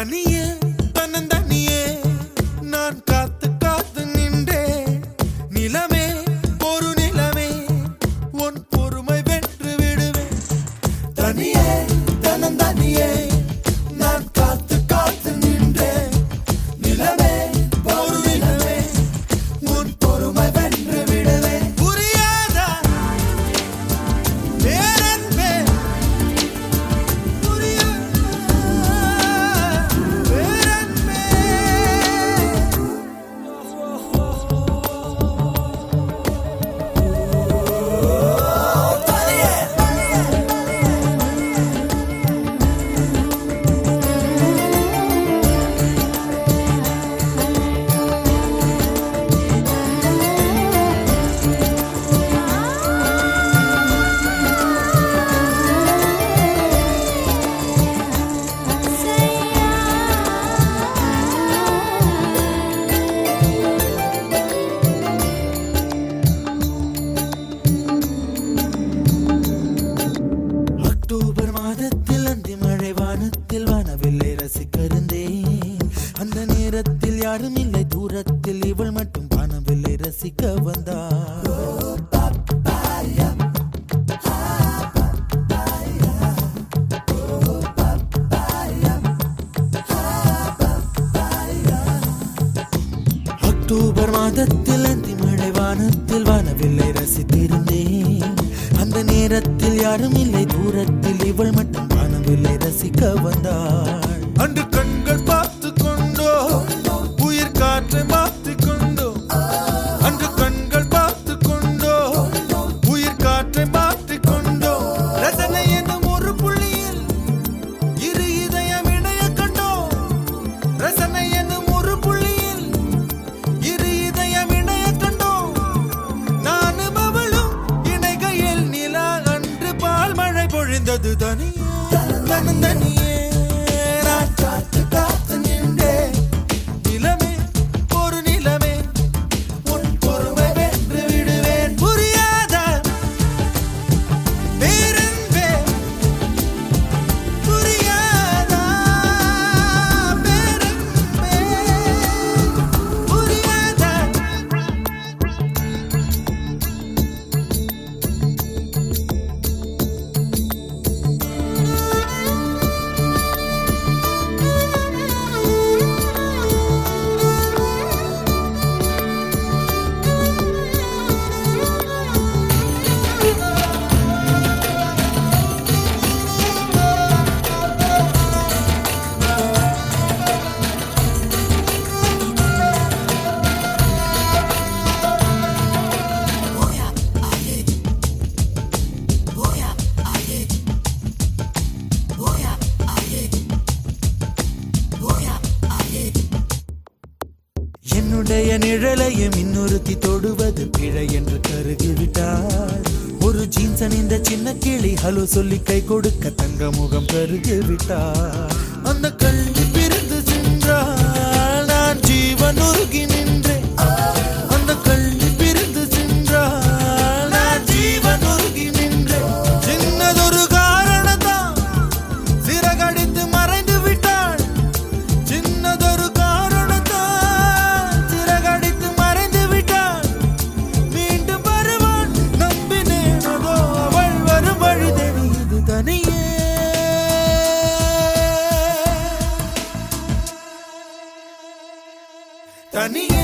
தனியே தன்னந்தனியே நான் காத்து காத்து நின்றே நிலமே ஒரு நிலமே உன் பொறுமை வென்று விடுவேன் தனியே தன்னந்தனியே நான் காத்து காத்து நின்றே நிலமே ஒரு நிலமே உன் பொறுமை வென்று விடுவேன் புரியாதா பேரன்பே அக்டோபர் மாதத்தில் அந்தி மழை வானத்தில் வானவில்லை ரசிக்கருந்தேன் அந்த நேரத்தில் யாரும் இல்லை தூரத்தில் இவள் மட்டும் வானவில்லை ரசிக்க வந்தாள் அக்டோபர் மாதத்தில் அந்தி மழை வானத்தில் வானவில்லை ரசித்திருந்தேன் அந்த நேரத்தில் யாரும் இல்லை தூரத்தில் இவள் மட்டும் வானவில்லை ரசிக்க வந்தாள் அன்று கண்கள் பார்த்து கொண்டோ உயிர் காற்றை மாற்றி கொண்டோ அன்று கண்கள் பார்த்து கொண்டோ உயிர் காற்றை மாற்றி கொண்டோ ரசனை என்னும் ஒரு புள்ளியில் இரு இதயம் இணைய கண்டோ ரசனை என்னும் ஒரு புள்ளியில் இரு இதயம் இணைய கண்டோ நானும் அவளும் இணைகையில் நிலா அன்று பால் மழை பொழிந்தது தனியே தனியே நான் காத்து காத்து நின்றே நிலமே ஒரு நிலமே உன் பொறுமை வென்று விடுவேன் புரியாதா பேரன்பே புரியாதா பேரன்பே புரியாதா என்னுடைய நிழலையும் இன்னொருத்தி தொடுவது பிழை என்று கருகிவிட்டாள் ஒரு ஜீன்ஸ் அணிந்த சின்ன கிளி ஹலோ சொல்லி கை கொடுக்க தங்க முகம் கருகிவிட்டாள் அந்த கல்வி பிரிந்து சென்றாள் நான் ஜீவன் உருகி நின்றேன் அந்த கல்வி பிரிந்து சென்றாள் நான் ஜீவன் உருகி நின்றேன் சின்னதொரு காரணத்தான் சிறகடித்து மறைந்து விட்டாள் சின்னதொரு தனியே